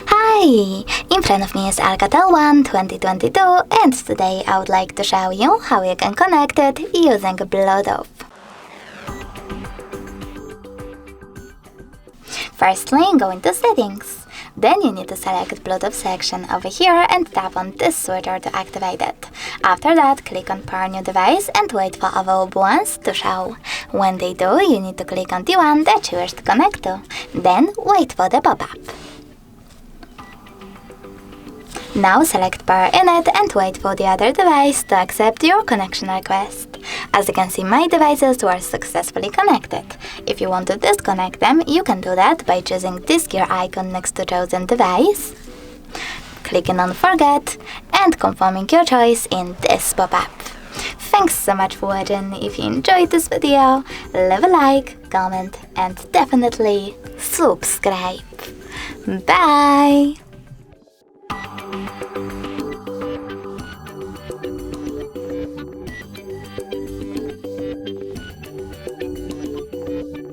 Hi! In front of me is ALCATEL 1 2022 and today I would like to show you how you can connect it using Bluetooth. Firstly, go into Settings. Then you need to select Bluetooth section over here and tap on this switcher to activate it. After that, click on Pair New Device and wait for available ones to show. When they do, you need to click on the one that you wish to connect to. Then wait for the pop-up. Now select Pair in it and wait for the other device to accept your connection request. As you can see, my devices were successfully connected. If you want to disconnect them, you can do that by choosing this gear icon next to chosen device, clicking on Forget, and confirming your choice in this pop-up. Thanks so much for watching. If you enjoyed this video, leave a like, comment, and definitely subscribe. Bye!